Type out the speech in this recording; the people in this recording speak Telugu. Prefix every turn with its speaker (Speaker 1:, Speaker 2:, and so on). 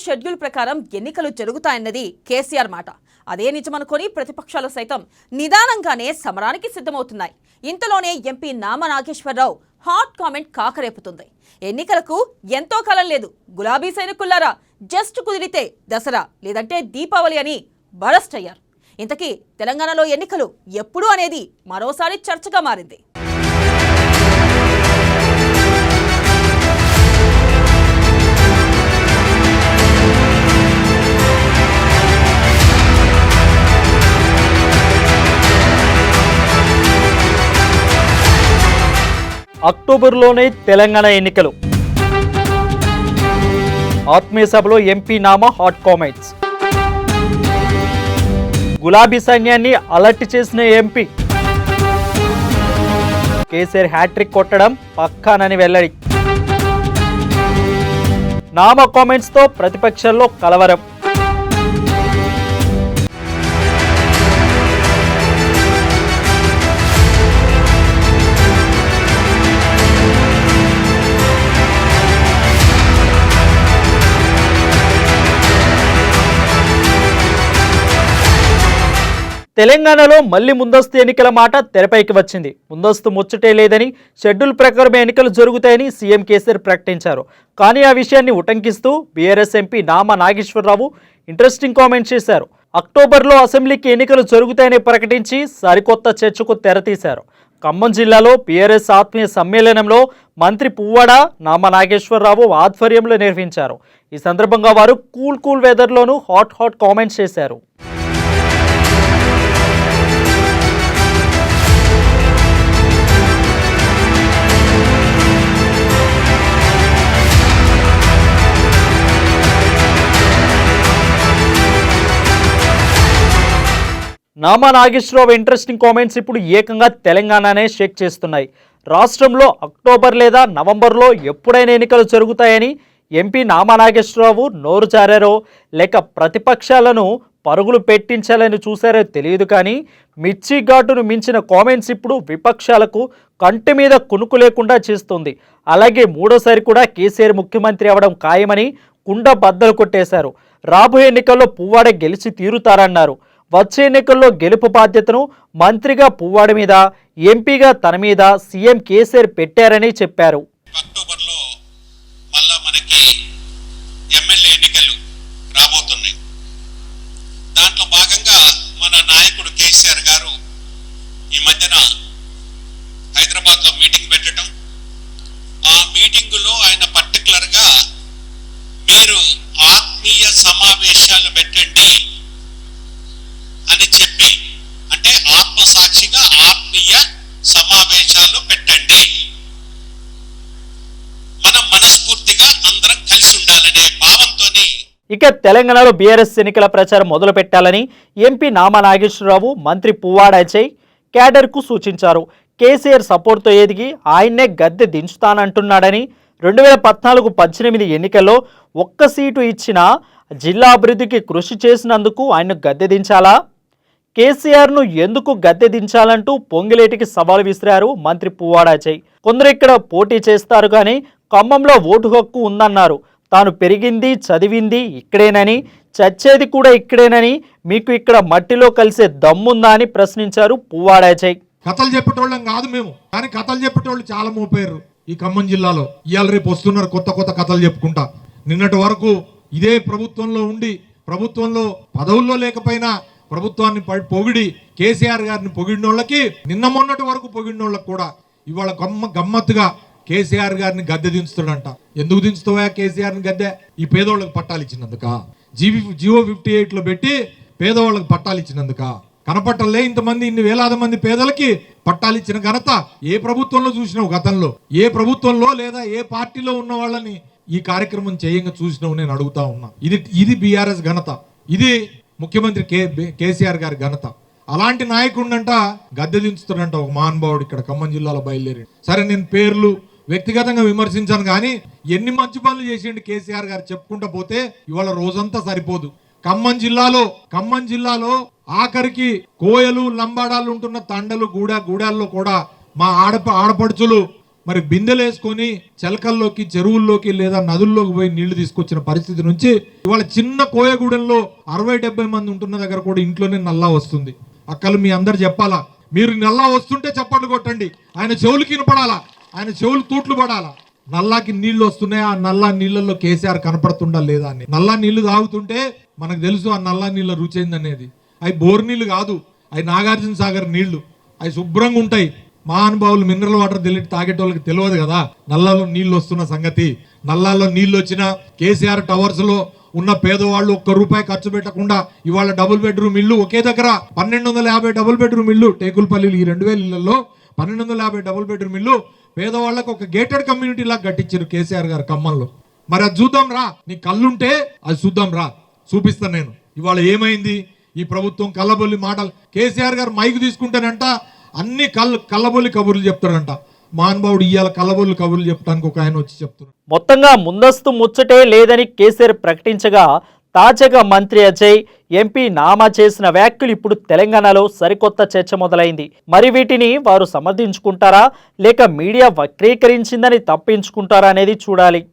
Speaker 1: షెడ్యూల్ ప్రకారం ఎన్నికలు జరుగుతాయన్నది కేసీఆర్ మాట. అదే నిజమనుకొని ప్రతిపక్షాలు సైతం నిదానంగానే సమరానికి సిద్ధమవుతున్నాయి. ఇంతలోనే MP Nama Nageswara Rao hot comment కాకరేపుతుంది. ఎన్నికలకు ఎంతో కాలం లేదు, గులాబీ సైనికుల్లారా జస్ట్ కుదిరితే దసరా లేదంటే దీపావళి అని బరస్ట్ అయ్యారు. ఇంతకీ తెలంగాణలో ఎన్నికలు ఎప్పుడు అనేది మరోసారి చర్చగా మారింది.
Speaker 2: అక్టోబర్లోనే తెలంగాణ ఎన్నికలు. ఆత్మీయ సభలో ఎంపీ నామా హాట్ కామెంట్స్. గులాబీ సైన్యాన్ని అలర్ట్ చేసిన ఎంపీ. కేసీఆర్ హ్యాట్రిక్ కొట్టడం పక్కానని వెల్లడి. నామా కామెంట్స్ తో ప్రతిపక్షాల్లో కలవరం. తెలంగాణలో మళ్లీ ముందస్తు ఎన్నికల మాట తెరపైకి వచ్చింది. ముందస్తు ముచ్చటే లేదని, షెడ్యూల్ ప్రకారమే ఎన్నికలు జరుగుతాయని సీఎం కేసీఆర్ ప్రకటించారు. కానీ ఆ విషయాన్ని ఉటంకిస్తూ BRS MP Nama Nageswara Rao interesting comments చేశారు. అక్టోబర్లో అసెంబ్లీకి ఎన్నికలు జరుగుతాయని ప్రకటించి సరికొత్త చర్చకు తెరతీశారు. ఖమ్మం జిల్లాలో బీఆర్ఎస్ ఆత్మీయ సమ్మేళనంలో మంత్రి పువ్వాడ నామా నాగేశ్వరరావు ఆధ్వర్యంలో నిర్వహించారు. ఈ సందర్భంగా వారు కూల్ వెదర్లోనూ హాట్ కామెంట్స్ చేశారు. నామా నాగేశ్వరరావు ఇంట్రెస్టింగ్ కామెంట్స్ ఇప్పుడు ఏకంగా తెలంగాణనే షేక్ చేస్తున్నాయి. రాష్ట్రంలో అక్టోబర్ లేదా నవంబర్లో ఎప్పుడైనా ఎన్నికలు జరుగుతాయని ఎంపీ నామా నాగేశ్వరరావు నోరు జారారో లేక ప్రతిపక్షాలను పరుగులు పెట్టించాలని చూశారో తెలియదు, కానీ మిర్చి ఘాటును మించిన కామెంట్స్ ఇప్పుడు విపక్షాలకు కంటి మీద కునుకు లేకుండా చేస్తుంది. అలాగే మూడోసారి కూడా కేసీఆర్ ముఖ్యమంత్రి అవడం ఖాయమని కుండ బద్దలు కొట్టేశారు. రాబోయే ఎన్నికల్లో పువ్వాడ గెలిచి తీరుతారన్నారు. వచ్చే ఎన్నికల్లో గెలుపు బాధ్యతను మంత్రిగా పువ్వాడ మీద, ఎంపీగా తన మీద సీఎం కేసీఆర్ పెట్టారని చెప్పారు.
Speaker 3: అక్టోబర్లో మళ్ళా మనకి ఎమ్మెల్యే ఎన్నికలు రాబోతున్నాయి. దాంట్లో భాగంగా మన నాయకుడు కేసీఆర్ గారు ఈ మధ్యన హైదరాబాద్లో మీటింగ్ పెట్టడం, ఆ మీటింగులో ఆయన పర్టికులర్గా మీరు ఆత్మీయ సమావేశాలు పెట్టండి అని చెప్పి, అంటే ఆత్మసాక్షిగా ఆత్మీయ సమావేశాలు పెట్టండి, మనం మనస్ఫూర్తిగా అందరం కలిసి ఉండాలనే భావంతోని
Speaker 2: ఇక తెలంగాణలో బీఆర్ఎస్ ఎన్నికల ప్రచారం మొదలు పెట్టాలని ఎంపీ నామా నాగేశ్వరరావు మంత్రి పువ్వాడ అజయ్ క్యాడర్కు సూచించారు. కేసీఆర్ సపోర్ట్తో ఎదిగి ఆయన్నే గద్దె దించుతానంటున్నాడని, 2014-18 ఎన్నికల్లో ఒక్క సీటు ఇచ్చినా జిల్లా అభివృద్ధికి కృషి చేసినందుకు ఆయన్ను గద్దె దించాలా, కేసీఆర్ను ఎందుకు గద్దె దించాలంటూ పొంగిలేటికి సవాల్ విసిరారు మంత్రి పువ్వాడ అజయ్. కొందరు ఇక్కడ పోటీ చేస్తారు కానీ ఖమ్మంలో ఓటు హక్కు ఉందన్నారు. తాను పెరిగింది చదివింది ఇక్కడేనని, చచ్చేది కూడా ఇక్కడేనని, మీకు ఇక్కడ మట్టిలో కలిసే దమ్ముందా అని ప్రశ్నించారు పువ్వాడ అజయ్.
Speaker 4: కథలు చెప్పేటోళ్ళం కాదు మేము, కానీ కథలు చెప్పేటోళ్ళు చాలా మోపారు ఈ ఖమ్మం జిల్లాలో. ఇవాళ రేపు వస్తున్నారు కొత్త కథలు చెప్పుకుంటా. నిన్నటి వరకు ఇదే ప్రభుత్వంలో ఉండి, ప్రభుత్వంలో పదవుల్లో లేకపోయినా ప్రభుత్వాన్ని పొగిడి కేసీఆర్ గారిని పొగిడిన వాళ్ళకి, నిన్న మొన్నటి వరకు పొగిడిన వాళ్ళకి కూడా ఇవాళ గమ్మత్తుగా కేసీఆర్ గారిని గద్దె దించుతాడంట. ఎందుకు దించుతావా కేసీఆర్ని గద్దె? ఈ పేదవాళ్ళకి పట్టాలు ఇచ్చినందుక, జియో 58లో పెట్టి పేదవాళ్ళకి పట్టాలు ఇచ్చినందుక. కనపట్టలే ఇంతమంది, ఇన్ని వేలాది మంది పేదలకి పట్టాలు ఇచ్చిన ఘనత ఏ ప్రభుత్వంలో చూసినావు గతంలో? ఏ ప్రభుత్వంలో లేదా ఏ పార్టీలో ఉన్న వాళ్ళని ఈ కార్యక్రమం చేయంగా చూసినావు నేను అడుగుతా ఉన్నా. ఇది బీఆర్ఎస్ ఘనత, ఇది ముఖ్యమంత్రి కేసీఆర్ గారి ఘనత. అలాంటి నాయకుడినంట గద్దె దించుతాడంట ఒక మహానుభావుడు ఇక్కడ ఖమ్మం జిల్లాలో బయలుదేరి. సరే, నేను పేర్లు వ్యక్తిగతంగా విమర్శించాను, కానీ ఎన్ని మంచి పనులు చేసిండు కేసీఆర్ గారు చెప్పుకుంటా పోతే ఇవాళ రోజంతా సరిపోదు. ఖమ్మం జిల్లాలో ఆఖరికి కోయలు లంబాడాలు ఉంటున్న తండలు గూడాల్లో కూడా మా ఆడపడుచులు మరి బిందెలు వేసుకొని చెలకల్లోకి చెరువుల్లోకి లేదా నదుల్లోకి పోయి నీళ్లు తీసుకొచ్చిన పరిస్థితి నుంచి ఇవాళ చిన్న కోయగూడెంలో 60-70 మంది ఉంటున్న దగ్గర కూడా ఇంట్లోనే నల్లా వస్తుంది. అక్కలు మీ అందరు చెప్పాలా, మీరు నల్లా వస్తుంటే చప్పట్లు కొట్టండి, ఆయన చెవులకి వినపడాలా, ఆయన చెవులు తూట్లు పడాలా. నల్లాకి నీళ్లు వస్తున్నాయి, ఆ నల్లా నీళ్ళల్లో కేసీఆర్ కనపడుతుండా లేదా అని. నల్లా నీళ్లు తాగుతుంటే మనకు తెలుసు ఆ నల్లా నీళ్ళ రుచి ఏందనేది. అవి బోర్ నీళ్లు కాదు, అవి నాగార్జున సాగర్ నీళ్లు, అవి శుభ్రంగా ఉంటాయి. మహానుభావులు మినరల్ వాటర్ తాగేటోళ్ళకి తెలియదు కదా నల్లాలో నీళ్లు వస్తున్న సంగతి. నల్లాలో నీళ్లు వచ్చినా కేసీఆర్ టవర్స్ లో ఉన్న పేదవాళ్ళు ₹1 ఖర్చు పెట్టకుండా ఇవాళ డబుల్ బెడ్రూమ్ ఇల్లు ఒకే దగ్గర 1250 డబుల్ బెడ్రూమ్ ఇల్లు టేకులపల్లి ఈ 2000 ఇళ్లలో 1250 డబుల్ బెడ్రూమ్ ఇల్లు పేదవాళ్ళకు ఒక గేటెడ్ కమ్యూనిటీ లాగా కట్టించారు కేసీఆర్ గారు ఖమ్మంలో. మరి అది చూద్దాం రా, నీ కళ్ళుంటే అది చూద్దాం రా, చూపిస్తాను నేను. ఇవాళ ఏమైంది ఈ ప్రభుత్వం కళ్ళబొల్లి మాటలు. కేసీఆర్ గారు మైక్ తీసుకుంటేనంట అన్ని కళ్ళబొల్లి కబుర్లు చెప్తాడంట. మహానుభావుడు ఇవాళ కళ్ళబొల్లి కబుర్లు చెప్పడానికి ఒక ఆయన వచ్చి చెప్తున్నారు.
Speaker 2: మొత్తంగా ముందస్తు ముచ్చటే లేదని కేసీఆర్ ప్రకటించగా తాజాగా మంత్రి అజయ్, ఎంపీ నామా చేసిన వ్యాఖ్యలు ఇప్పుడు తెలంగాణలో సరికొత్త చర్చ మొదలైంది. మరి వీటిని వారు సమర్థించుకుంటారా లేక మీడియా వక్రీకరించిందని తప్పించుకుంటారా అనేది చూడాలి.